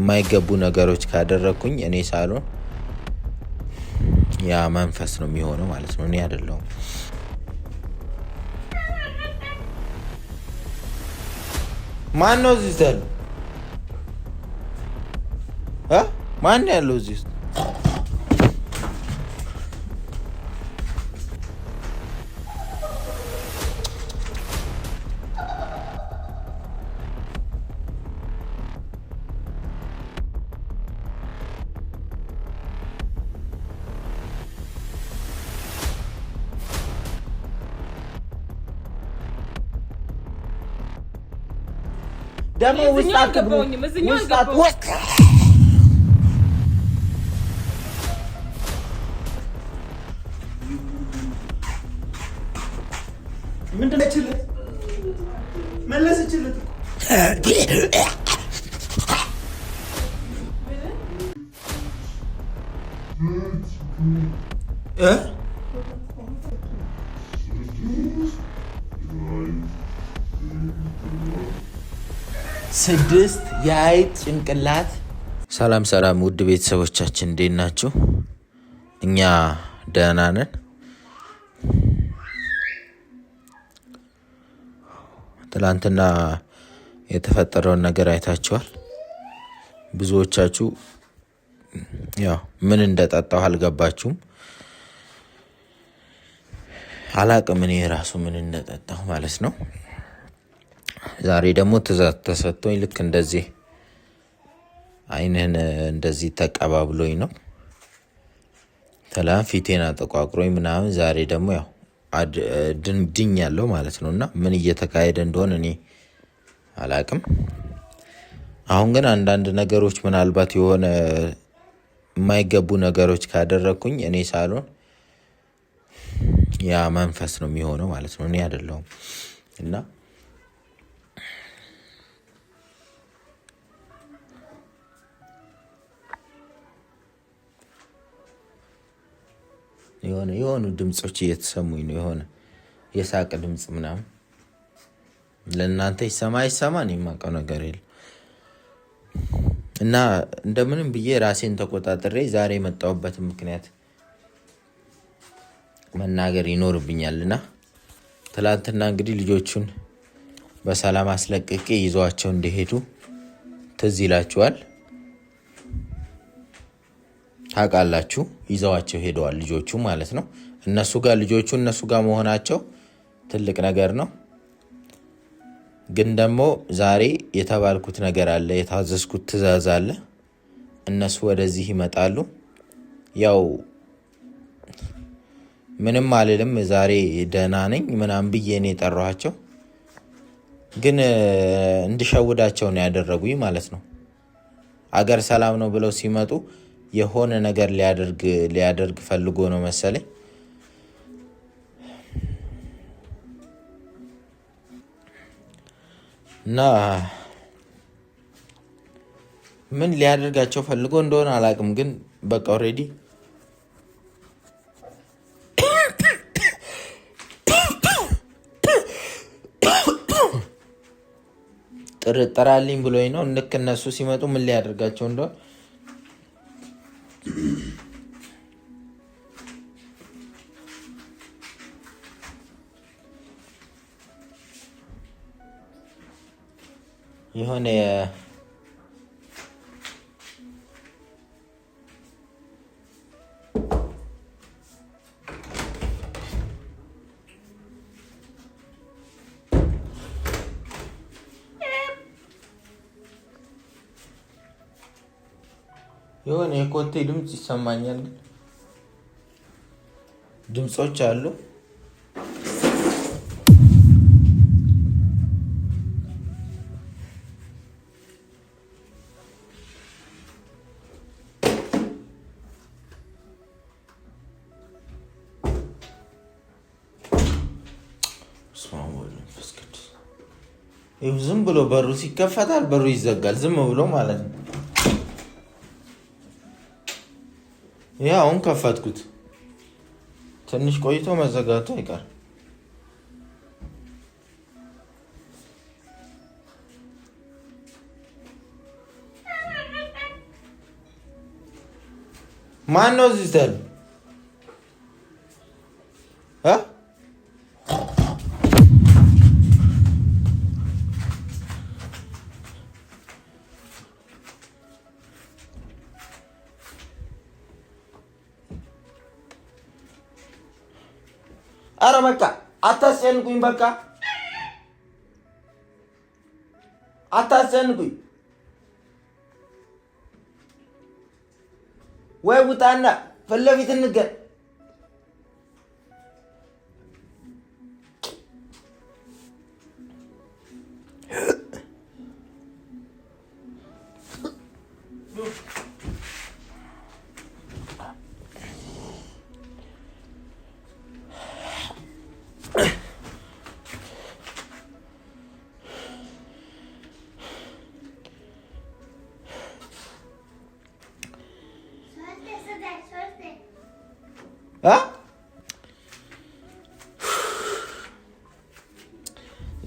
የማይገቡ ነገሮች ካደረኩኝ እኔ ሳልሆን ያ መንፈስ ነው የሚሆነው ማለት ነው። እኔ አይደለሁም። ማን ነው እዚህ ያለው? ማን ያለው እዚህ? ደግሞ ውስጣት ምንድነው ይችላል መለስ ይችላል ስድስት የአይጥ ጭንቅላት። ሰላም ውድ ቤተሰቦቻችን እንዴት ናችሁ? እኛ ደህና ነን። ትላንትና የተፈጠረውን ነገር አይታችኋል። ብዙዎቻችሁ ያው ምን እንደጠጣው አልገባችሁም። አላቅም እኔ ራሱ ምን እንደጠጣው ማለት ነው። ዛሬ ደግሞ ትዕዛዝ ተሰጥቶኝ ልክ እንደዚህ አይነን እንደዚህ ተቀባብሎኝ ነው። ትላንት ፊቴን አጠቋቁሮኝ ምናምን፣ ዛሬ ደግሞ ያው ድኛለሁ ማለት ነውና ምን እየተካሄደ እንደሆነ እኔ አላቅም። አሁን ግን አንዳንድ ነገሮች ምናልባት የሆነ የማይገቡ ነገሮች ካደረኩኝ እኔ ሳልሆን ያ መንፈስ ነው የሚሆነው ማለት ነው። እኔ አይደለሁም። እና የሆኑ ድምጾች እየተሰሙኝ ነው። የሆነ የሳቅ ድምጽ ምናምን ለእናንተ ይሰማ እኔ የማውቀው ነገር የለም። እና እንደምንም ብዬ ራሴን ተቆጣጥሬ ዛሬ የመጣሁበትን ምክንያት መናገር ይኖርብኛልና ትላንትና እንግዲህ ልጆቹን በሰላም አስለቅቄ ይዟቸው እንደሄዱ ትዝ ይላችኋል። ታውቃላችሁ፣ ይዘዋቸው ሄደዋል ልጆቹ ማለት ነው። ልጆቹ እነሱ ጋር መሆናቸው ትልቅ ነገር ነው። ግን ደግሞ ዛሬ የተባልኩት ነገር አለ፣ የታዘዝኩት ትዕዛዝ አለ። እነሱ ወደዚህ ይመጣሉ። ያው ምንም አልልም፣ ዛሬ ደህና ነኝ ምናምን ብዬ ነው የጠራኋቸው። ግን እንድሸውዳቸው ነው ያደረጉኝ ማለት ነው። አገር ሰላም ነው ብለው ሲመጡ የሆነ ነገር ሊያደርግ ፈልጎ ነው መሰለኝ። እና ምን ሊያደርጋቸው ፈልጎ እንደሆነ አላውቅም። ግን በቃ ኦሬዲ ጥራልኝ ብሎኝ ነው። ልክ እነሱ ሲመጡ ምን ሊያደርጋቸው እንደሆነ የሆነ የኮቴ ድምጽ ይሰማኛል። ድምጾች አሉ። ዝም ብሎ በሩ ሲከፈታል፣ በሩ ይዘጋል። ዝም ብሎ ማለት ነው። ያ አሁን ከፈትኩት፣ ትንሽ ቆይቶ መዘጋቱ አይቀር። ማን ነው እዚህ ተል አረ በቃ አታስጨንቁኝ። በቃ አታስጨንቁኝ። ወይ ውጣና ፊት ለፊት እንገናኝ።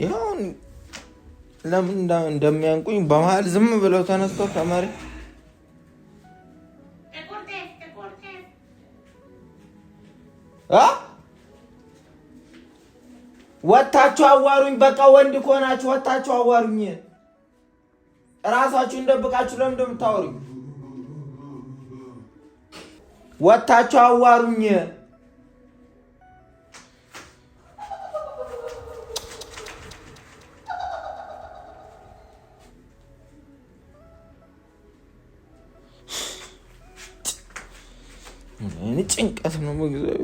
ይሁን ለምን እንደሚያንቁኝ በመሀል ዝም ብለው ተነስተው ከመሬት ወታችሁ አዋሩኝ። በቃ ወንድ ከሆናችሁ ወታችሁ አዋሩኝ። እራሳችሁን ደብቃችሁ ለምን እንደምታወሩኝ ወታችሁ አዋሩኝ። እኔ ጭንቀት ነው መግዛው።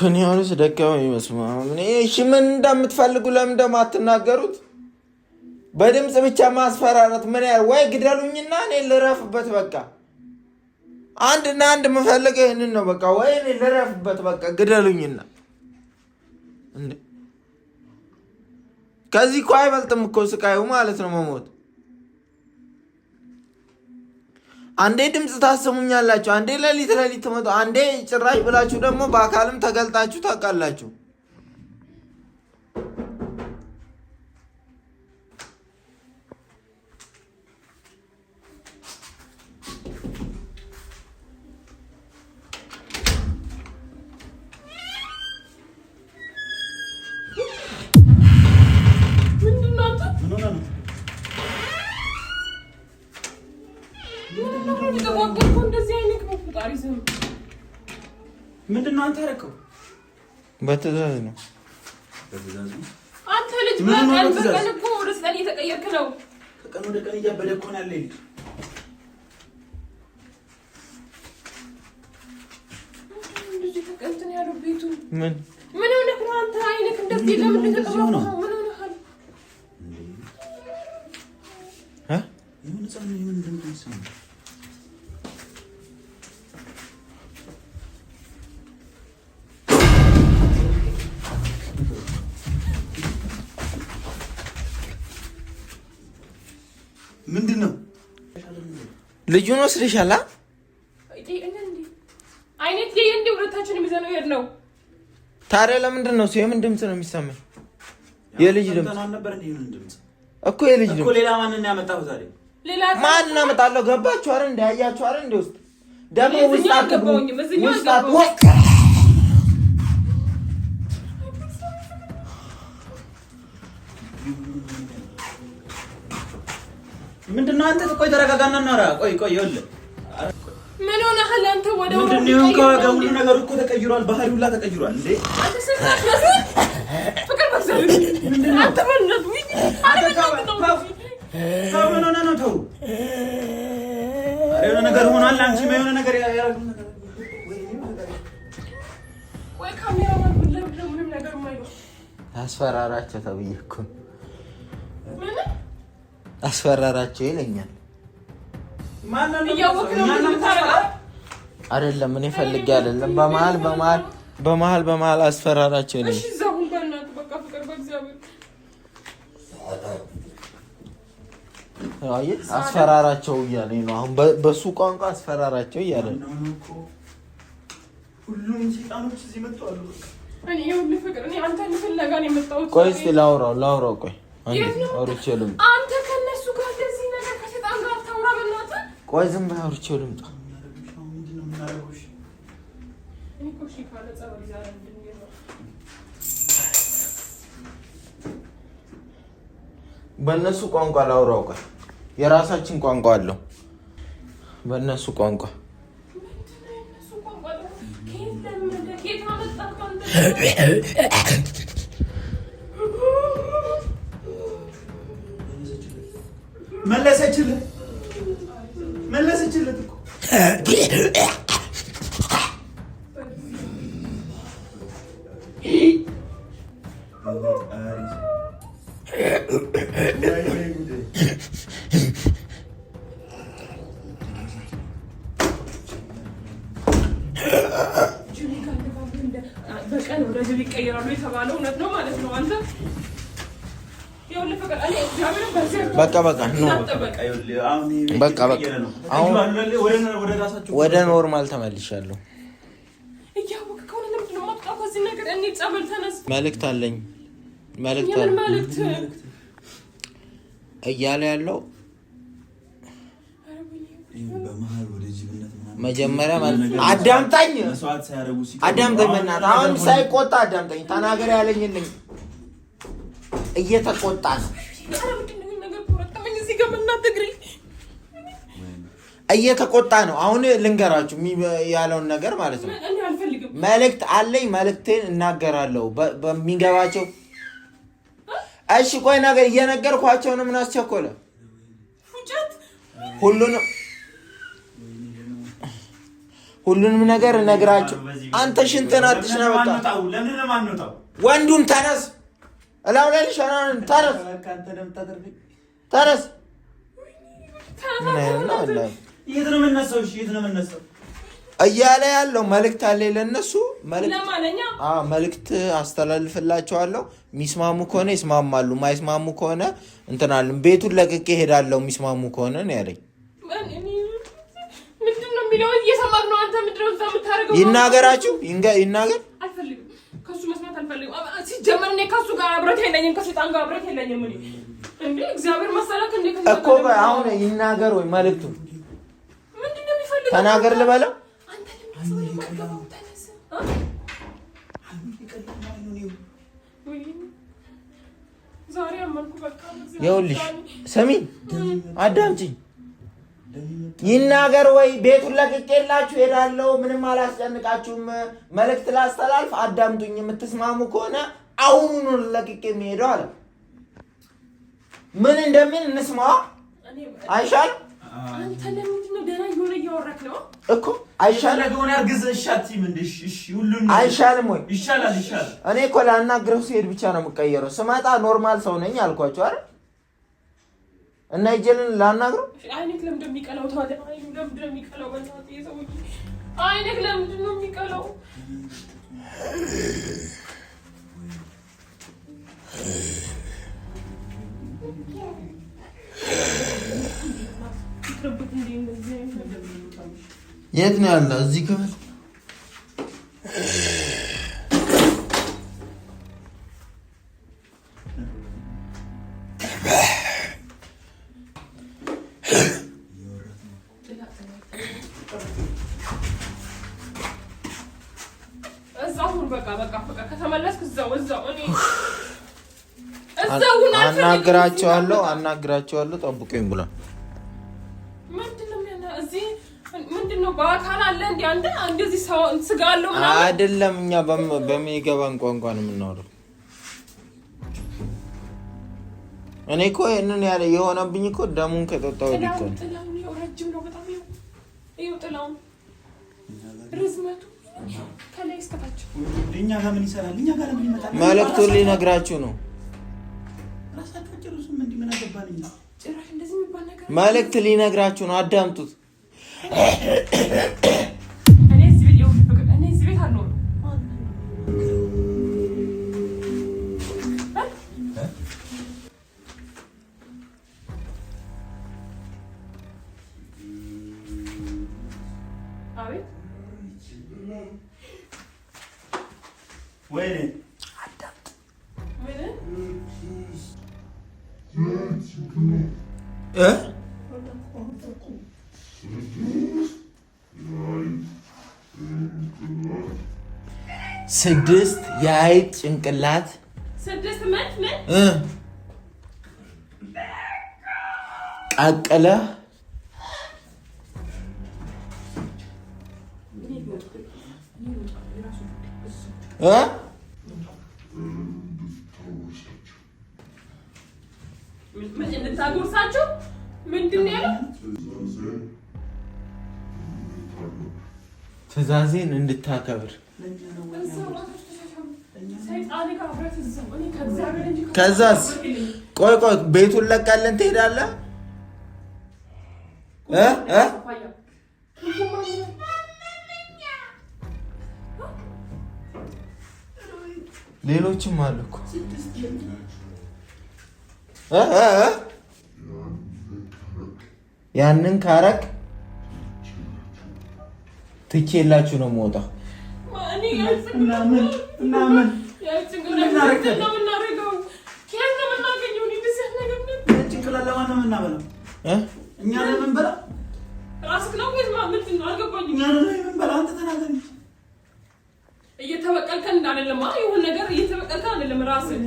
እኔ አሁንስ ደካማ ይመስማል። እሺ ምን እንደምትፈልጉ ለምን እንደማትናገሩት? በድምጽ ብቻ ማስፈራራት ምን ያህል? ወይ ግደሉኝና እኔ ልረፍበት። በቃ አንድና አንድ የምፈልገው ይህንን ነው። በቃ ወይ እኔ ልረፍበት። በቃ ግደሉኝና እንዴ ከዚህ እኮ አይበልጥም እኮ ስቃዩ ማለት ነው መሞት። አንዴ ድምጽ ታሰሙኛላችሁ፣ አንዴ ለሊት ትመጡ፣ አንዴ ጭራሽ ብላችሁ ደግሞ በአካልም ተገልጣችሁ ታውቃላችሁ። ምንድነው አንተ ያደረከው? በትዕዛዝ ነው። በትዕዛዝ ነው። አንተ ልጅ በቀን እኮ ወደ ሰጠኝ እየተቀየርክ ነው። ከቀን ወደ ቀን እያበደ እኮ ነው ያለኝ። እንደዚህ ተቀንተን ያለው ቤቱ ምን ሆነህ ነው አንተ? አይነክ እንደዚህ ለምን ተቀበለው ነው? ምን ሆነሃል? የሆነ ጻን ምን እንደምትሰማ ምንድነው? ልጁን ወስደሻል? አይነት እንደ ሁለታችንም ይዘነው ሄድ ነው። ታዲያ ለምንድን ነው የምን ድምፅ ነው የሚሰማኝ? የልጅ ድምፅ እኮ የልጅ ድምፅ እኮ። ሌላ ማንን ያመጣው ዛሬ? ሌላ ማንን አመጣለሁ? ገባችሁ አይደል? እንዳያያችሁ አይደል? እንደ ውስጥ ደግሞ ውስጥ አትገቡኝ። ውስጥ አትወቅ ምንድነው? አንተ ቆይ ተረጋጋና እናውራ። ቆይ ይኸውልህ ምን ሆነሃል አንተ? ወደ ምንድነው ከዋጋው ሁሉ ነገር እኮ ተቀይሯል። ባህሪው ሁላ ተቀይሯል እንዴ! አንተ ሰራሽ ፍቅር በዛው ምንድነው? አንተ ማለት ነው ተው የሆነ ነገር ሆኗል። አንቺ የሆነ ነገር ያደርጉ ነገር ወይ ካሜራ ማለት ምንም ነገር ማይለው አስፈራራቸው ተብዬ እኮ ምን አስፈራራቸው ይለኛል። ማን ነው አይደለም እኔ ፈልጌ አይደለም። በመሀል አስፈራራቸው ይለኛል። እሺ ዘሁን በእናትህ በቃ ፍቅር በእግዚአብሔር አስፈራራቸው እያለኝ ነው አሁን በሱ ቋንቋ አስፈራራቸው እያለ ነው። ሁሉም ሰይጣኖች እዚህ መጥተዋል። እኔ ይኸውልህ ፍቅር እኔ አንተን ፍለጋ ነው የመጣሁት። ቆይ እስኪ ላውራው ቆይ አውርቼ ልምጣ። አንተ ከነሱ ጋር እንደዚህ ነገር ከሰይጣን ጋር ታውራ በእናትህ። ቆይ ዝም በይ አውርቼ ልምጣ። እኔ እኮ እሺ ካለ ጸበል ዛሬ እንድንገባ በእነሱ ቋንቋ ላውራው። ቆይ የራሳችን ቋንቋ አለው። በእነሱ ቋንቋ መለሰችለት እኮ በቀን ወደ ጅብ ይቀየራሉ የተባለው እውነት ነው ማለት ነው። አንተ ይኸውልህ ፍቅር እኔ እግዚአብሔርን በዚህ በቃ አሁን ወደ ኖርማል ተመልሻለሁ። እያወቅህ ከሆነ ለምንድን ነው የማትወጣው ከዚህ ነገር? እኔ ጸበል ተነስ። መልዕክት አለኝ። መልዕክት እያለ ያለው መጀመሪያ አዳምጣኝ በእናትህ አሁን ሳይቆጣ አዳምጠኝ። ተናገር ያለኝልኝ እየተቆጣ ነው። እየተቆጣ ነው። አሁን ልንገራችሁ ያለውን ነገር ማለት ነው። መልዕክት አለኝ። መልዕክቴን እናገራለሁ በሚገባቸው። እሺ ቆይ ነገር እየነገርኳቸው ነው። ምን አስቸኮለ? ሁሉንም ነገር እነግራቸው። አንተ ሽንትን አትሽና መጣ። ወንዱን ተነስ፣ እላው ላይ ሸናን ተነስ። የት ነው የምነሳው? እሺ የት ነው የምነሳው እያለ ያለው መልዕክት አለኝ ለነሱ። መልዕክት አስተላልፍላቸዋለሁ። የሚስማሙ ከሆነ ይስማማሉ፣ ማይስማሙ ከሆነ እንትን አለን። ቤቱን ለቅቄ እሄዳለሁ የሚስማሙ ከሆነ ነው ያለኝ። ይናገራችሁ ይናገር። አልፈልግም ከሱ መስማት አልፈልግም። ሲጀመር እኔ ከሱ ጋር አብረት የለኝም፣ ከሰይጣን ጋር አብረት የለኝም። እንዴ እግዚአብሔር መሰለክ እንዴ እኮ አሁን ይናገር ወይ መልዕክቱ ምንድነው የሚፈልገው? ተናገር ልበለው። አንተ ለምን ተነስ? ዛሬ አመንኩ በቃ። ይኸውልሽ ስሚ፣ አዳምጪኝ። ይናገር ወይ ቤቱን ለቅቄላችሁ ሄዳለሁ። ምንም አላስጨንቃችሁም። መልዕክት ላስተላልፍ፣ አዳምጡኝ። የምትስማሙ ከሆነ አሁኑኑ ለቅቄ የሚሄደው አለ። ምን እንደምን እንስማ አይሻል? አንተ ለምንድን ነው ደህና እየሆነ እያወራክ ነው እኮ? አይሻልም ሆነ አርግዘ እሻት ምንድሽ? እሺ ሁሉን አይሻልም ወይ? ይሻላል። እኔ እኮ ላናግረው ሲሄድ ብቻ ነው የምቀየረው። ስመጣ ኖርማል ሰው ነኝ አልኳቸው አይደል? እና ይጀልን ላናግረው። አይኔክ ለምን እንደሚቀላው ታዲያ? አይኔክ ለምን እንደሚቀላው በእናትህ የሰውዬ አይኔክ ለምን እንደሚቀላው? የት ነው ያለ? እዚህ ክፍል አናግራቸዋለሁ ጠብቁኝ ብሏል። ምንድነው በአካል አለ እንዴ አንተ? እንደዚህ ሰው ስጋ አለው ምናምን አይደለም። እኛ በሚገባን ቋንቋ ነው የምናወራው። እኔ እኮ ይሄንን ያለ የሆነብኝ እኮ ደሙን ከጠጣው እኮ ነው። ጥላው ረጅም ነው በጣም ይኸው ጥላው ርዝመቱ ከላይ እስከ ታች። እኛ ጋር ምን ይሰራል? እኛ ጋር ምን ይመጣል? መልእክቱን ሊነግራችሁ ነው። ራሳችሁ ጨርሱም። እንዲህ ምን አገባኝ? ጭራሽ እንደዚህ የሚባል ነገር መልእክት ሊነግራችሁ ነው። አዳምጡት። እኔ እዚህ ቤት አልኖርም። ወይኔ አዳምጥ። ስድስት የአይጥ ጭንቅላት ቀቅለህ እንድታጎርሳችሁ ምንድን ነው ያለው? ትእዛዜን እንድታከብር። ከዛስ ቆይ ቤቱን ለቃለን ትሄዳለህ? ሌሎችም አሉ እኮ ያንን ካረክ ትቼላችሁ ነው የምወጣው። እየተበቀልከን እንዳለማ የሆነ ነገር እየተበቀልከን አይደለም። ራስህ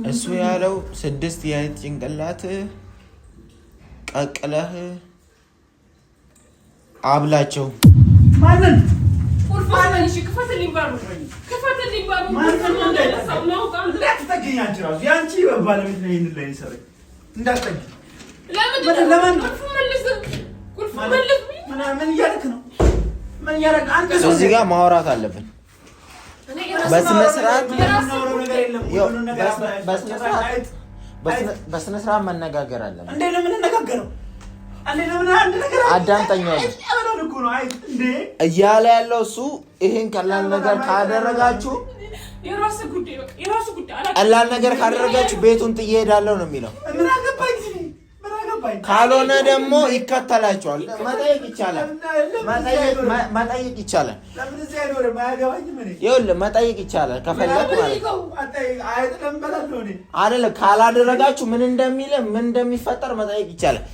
እሱ ያለው 6 የአይጥ ጭንቅላት ቀቅለህ አብላቸው። ማንን ቁርፋን እሺ፣ ክፈትልኝ ባሩ። ማንን እንደሰው ነው ቃል እንዳትጠጊኛች ራሱ ያንቺ ባለቤት ነው። ይሄን ላይ ይሰራ እንዳትጠጊ። ለምን ቁልፍ መልስ ምን እያደረክ ነው? ምን እያደረክ አንተ? እዚህ ጋር ማውራት አለብን። በስነ ስርዓት መነጋገር አለብን። እንዴ ለምን እንነጋገረው? አዳምጠኝ እያለ ያለው እሱ ይሄን ቀላል ነገር ካደረጋችሁ ቀላል ነገር ካደረጋችሁ ቤቱን ጥዬ እሄዳለሁ ነው የሚለው። ካልሆነ ደግሞ ይከተላችኋል። መጠየቅ ይቻላል። ይኸውልህ መጠየቅ ይቻላል ከፈለግ ማለት አይደለ። ካላደረጋችሁ ምን እንደሚል ምን እንደሚፈጠር መጠየቅ ይቻላል።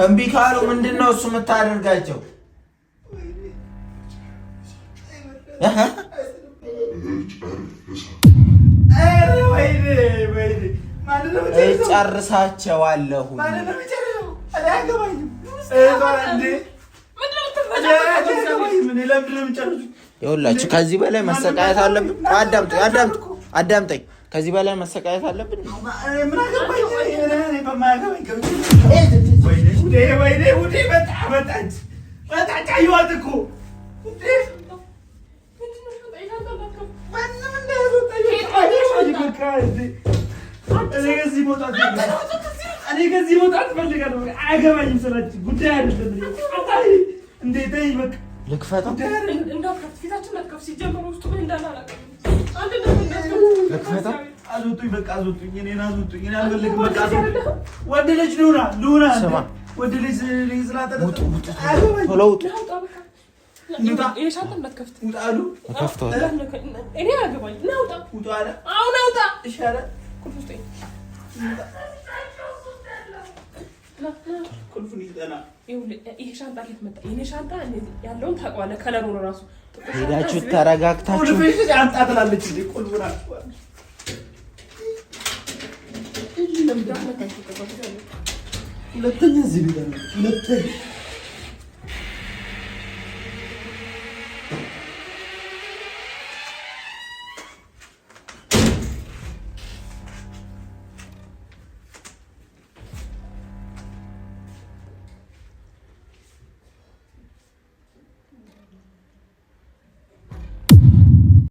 እምቢ ካሉ ምንድን ነው እሱ የምታደርጋቸው? እጨርሳቸዋለሁ። ይኸውላችሁ ከዚህ በላይ መሰቃየት አለብን? አዳምጠኝ። ከዚህ በላይ መሰቃየት አለብን? እኔ ከዚህ መውጣት ፈልጋለሁ። አያገባኝም። ስለዚህ ጉዳይ አይደለም። እንዴት በቃ ልክፈተው? ልክፈተው? አዙጡኝ፣ በቃ አዙጡኝ። እኔን አዙጡኝ። እኔ አልፈልግም። በቃ ወደ ልጅ ሉና ወደ ልጅ ስላጠረ ቶሎ ውጡ። ቁልፉን ይዘና ይሄ ሻንጣ ከየት መጣ? የኔ ሻንጣ ያለውን ታውቀዋለህ። ከለሩ ራሱ ሄዳችሁ ተረጋግታችሁ ቁልፉን ሻንጣ ትላለች እንዴ? ቁልፉን አጥቷል። ሁለተኛ እዚህ ቢሆን ሁለተኛ